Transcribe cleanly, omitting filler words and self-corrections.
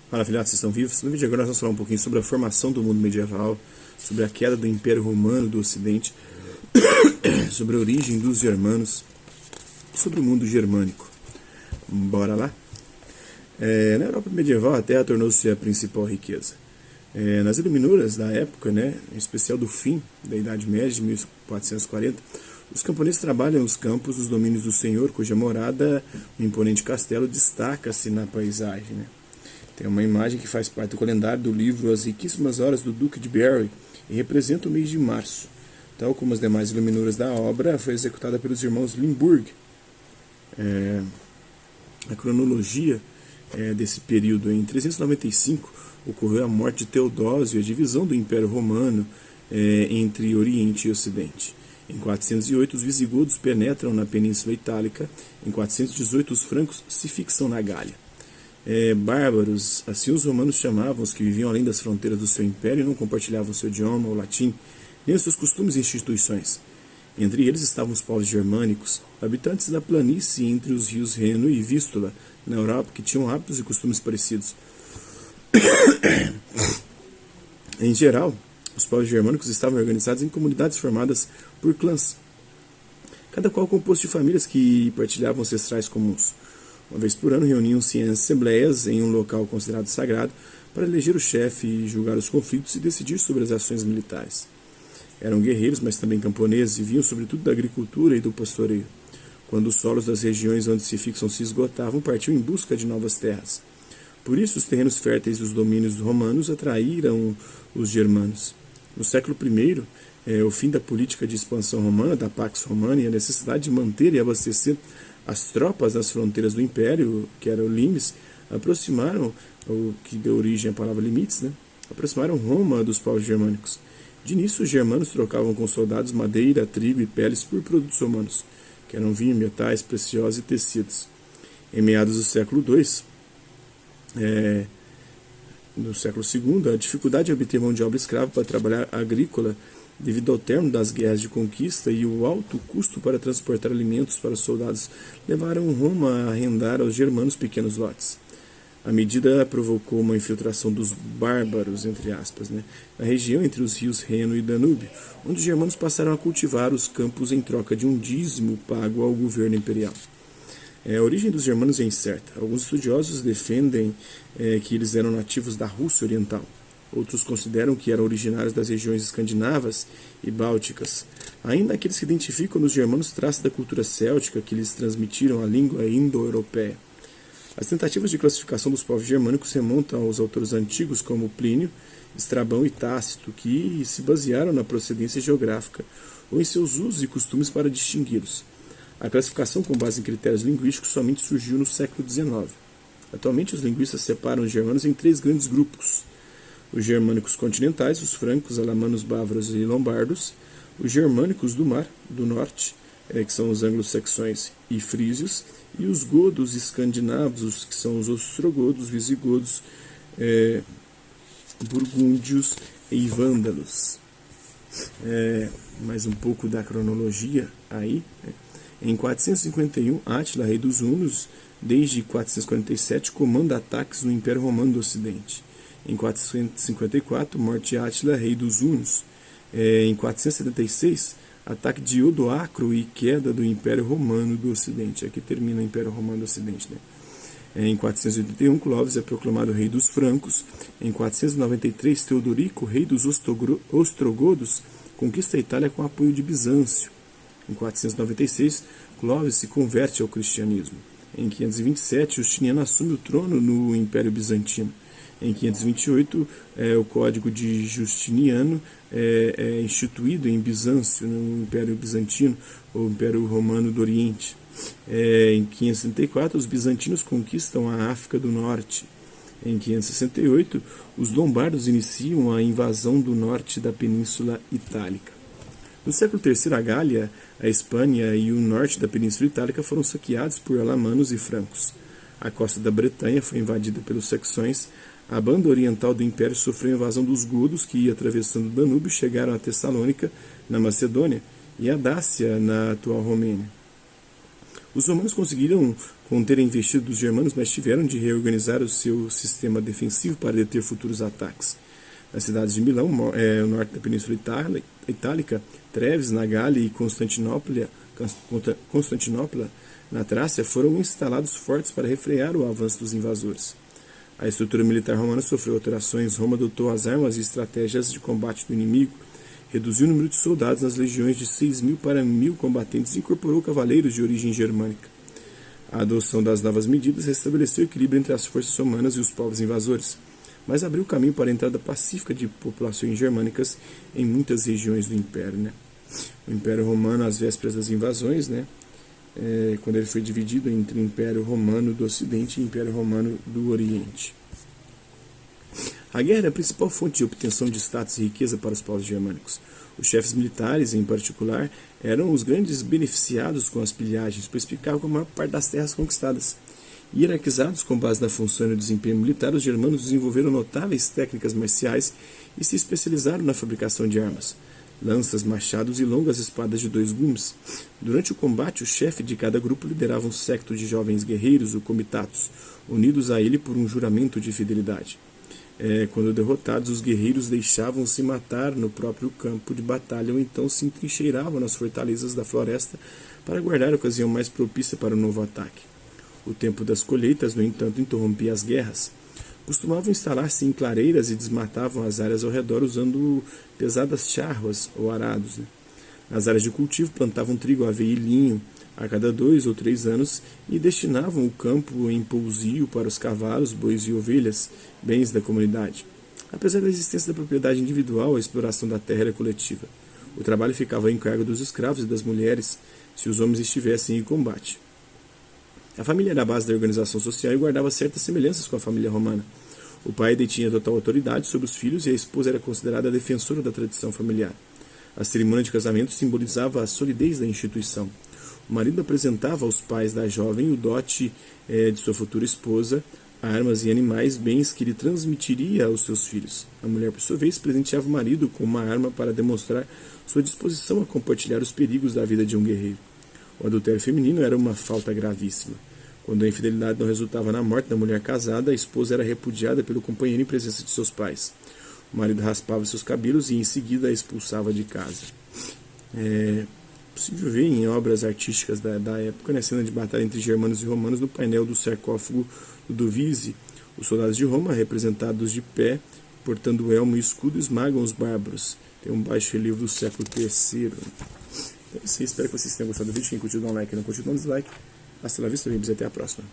Fala, filhotes, vocês estão vivos? No vídeo agora nós vamos falar um pouquinho sobre a formação do mundo medieval, sobre a queda do Império Romano do Ocidente, sobre a origem dos germanos, sobre o mundo germânico. Bora lá? Na Europa medieval, a terra tornou-se a principal riqueza. Nas iluminuras da época, em especial do fim da Idade Média, de 1440, os camponeses trabalham os campos dos domínios do senhor, cuja morada, o imponente castelo, destaca-se na paisagem. Tem uma imagem que faz parte do calendário do livro As Riquíssimas Horas do Duque de Berry e representa o mês de março. Tal como as demais iluminuras da obra, foi executada pelos irmãos Limburg. A cronologia desse período, em 395, ocorreu a morte de Teodósio e a divisão do Império Romano entre Oriente e Ocidente. Em 408, os visigodos penetram na Península Itálica. Em 418, os francos se fixam na Gália. Bárbaros, assim os romanos chamavam os que viviam além das fronteiras do seu império e não compartilhavam seu idioma, o latim, nem os seus costumes e instituições. Entre eles estavam os povos germânicos, habitantes da planície entre os rios Reno e Vístula, na Europa, que tinham hábitos e costumes parecidos. Em geral, os povos germânicos estavam organizados em comunidades formadas por clãs, cada qual composto de famílias que partilhavam ancestrais comuns. Uma vez por ano reuniam-se em assembleias em um local considerado sagrado para eleger o chefe, julgar os conflitos e decidir sobre as ações militares. Eram guerreiros, mas também camponeses, e viviam sobretudo da agricultura e do pastoreio. Quando os solos das regiões onde se fixam se esgotavam, partiam em busca de novas terras. Por isso, os terrenos férteis dos domínios romanos atraíram os germanos. No século I, o fim da política de expansão romana, da Pax Romana, e a necessidade de manter e abastecer as tropas das fronteiras do Império, que eram limes, aproximaram, o que deu origem à palavra limites, aproximaram Roma dos povos germânicos. De início, os germanos trocavam com soldados madeira, trigo e peles por produtos romanos, que eram vinho, metais preciosos e tecidos. Em meados do século II, no século II, a dificuldade de obter mão de obra escrava para trabalhar agrícola, devido ao término das guerras de conquista e o alto custo para transportar alimentos para os soldados, levaram Roma a arrendar aos germanos pequenos lotes. A medida provocou uma infiltração dos bárbaros, entre aspas, na região entre os rios Reno e Danúbio, onde os germanos passaram a cultivar os campos em troca de um dízimo pago ao governo imperial. A origem dos germanos é incerta. Alguns estudiosos defendem que eles eram nativos da Rússia Oriental. Outros consideram que eram originários das regiões escandinavas e bálticas. Ainda aqueles que identificam nos germanos traços da cultura céltica que lhes transmitiram a língua indo-europeia. As tentativas de classificação dos povos germânicos remontam aos autores antigos como Plínio, Estrabão e Tácito, que se basearam na procedência geográfica ou em seus usos e costumes para distingui-los. A classificação com base em critérios linguísticos somente surgiu no século XIX. Atualmente, os linguistas separam os germanos em 3 grandes grupos: os germânicos continentais, os francos, alamanos, bávaros e lombardos; os germânicos do mar, do norte, que são os anglo-saxões e frísios; e os godos escandinavos, que são os ostrogodos, visigodos, burgúndios e vândalos. Mais um pouco da cronologia aí. Em 451, Átila, rei dos hunos, desde 447, comanda ataques no Império Romano do Ocidente. Em 454, morte de Átila, rei dos hunos. Em 476, ataque de Odoacro e queda do Império Romano do Ocidente. Aqui termina o Império Romano do Ocidente. Em 481, Clovis é proclamado rei dos francos. Em 493, Teodorico, rei dos ostrogodos, conquista a Itália com apoio de Bizâncio. Em 496, Clovis se converte ao cristianismo. Em 527, Justiniano assume o trono no Império Bizantino. Em 528, o Código de Justiniano é instituído em Bizâncio, no Império Bizantino, ou Império Romano do Oriente. Em 564, os bizantinos conquistam a África do Norte. Em 568, os lombardos iniciam a invasão do norte da Península Itálica. No século III, a Gália, a Espanha e o norte da Península Itálica foram saqueados por alamanos e francos. A costa da Bretanha foi invadida pelos saxões. A banda oriental do Império sofreu a invasão dos godos, que, atravessando o Danúbio, chegaram a Tessalônica, na Macedônia, e a Dácia, na atual Romênia. Os romanos conseguiram conter a investida dos germanos, mas tiveram de reorganizar o seu sistema defensivo para deter futuros ataques. As cidades de Milão, no norte da Península Itálica, Treves, na Gália e Constantinopla, na Trácia, foram instalados fortes para refrear o avanço dos invasores. A estrutura militar romana sofreu alterações. Roma adotou as armas e estratégias de combate do inimigo, reduziu o número de soldados nas legiões de 6.000 para 1.000 combatentes e incorporou cavaleiros de origem germânica. A adoção das novas medidas restabeleceu o equilíbrio entre as forças romanas e os povos invasores, mas abriu caminho para a entrada pacífica de populações germânicas em muitas regiões do Império. O Império Romano, às vésperas das invasões, quando ele foi dividido entre Império Romano do Ocidente e Império Romano do Oriente. A guerra era a principal fonte de obtenção de status e riqueza para os povos germânicos. Os chefes militares, em particular, eram os grandes beneficiados com as pilhagens, pois ficavam com a maior parte das terras conquistadas. Hierarquizados com base na função e no desempenho militar, os germanos desenvolveram notáveis técnicas marciais e se especializaram na fabricação de armas, lanças, machados e longas espadas de 2 gumes. Durante o combate, o chefe de cada grupo liderava um séquito de jovens guerreiros, ou comitatos, unidos a ele por um juramento de fidelidade. Quando derrotados, os guerreiros deixavam-se matar no próprio campo de batalha ou então se entrincheiravam nas fortalezas da floresta para guardar a ocasião mais propícia para um novo ataque. O tempo das colheitas, no entanto, interrompia as guerras. Costumavam instalar-se em clareiras e desmatavam as áreas ao redor usando pesadas charruas ou arados. Nas áreas de cultivo, plantavam trigo, aveia e linho a cada 2 ou 3 anos e destinavam o campo em pousio para os cavalos, bois e ovelhas, bens da comunidade. Apesar da existência da propriedade individual, a exploração da terra era coletiva. O trabalho ficava em cargo dos escravos e das mulheres, se os homens estivessem em combate. A família era a base da organização social e guardava certas semelhanças com a família romana. O pai detinha total autoridade sobre os filhos e a esposa era considerada a defensora da tradição familiar. A cerimônia de casamento simbolizava a solidez da instituição. O marido apresentava aos pais da jovem o dote de sua futura esposa, armas e animais, bens que ele transmitiria aos seus filhos. A mulher, por sua vez, presenteava o marido com uma arma para demonstrar sua disposição a compartilhar os perigos da vida de um guerreiro. O adultério feminino era uma falta gravíssima. Quando a infidelidade não resultava na morte da mulher casada, a esposa era repudiada pelo companheiro em presença de seus pais. O marido raspava seus cabelos e em seguida a expulsava de casa. Possível ver em obras artísticas da época, cena de batalha entre germanos e romanos no painel do sarcófago do Dovizio. Os soldados de Roma, representados de pé, portando elmo e escudo, esmagam os bárbaros. Tem um baixo relevo do século III. É isso aí, espero que vocês tenham gostado do vídeo. Quem curtiu, dá um like, não curtiu, dá um dislike. Hasta la vista, babies, até a próxima.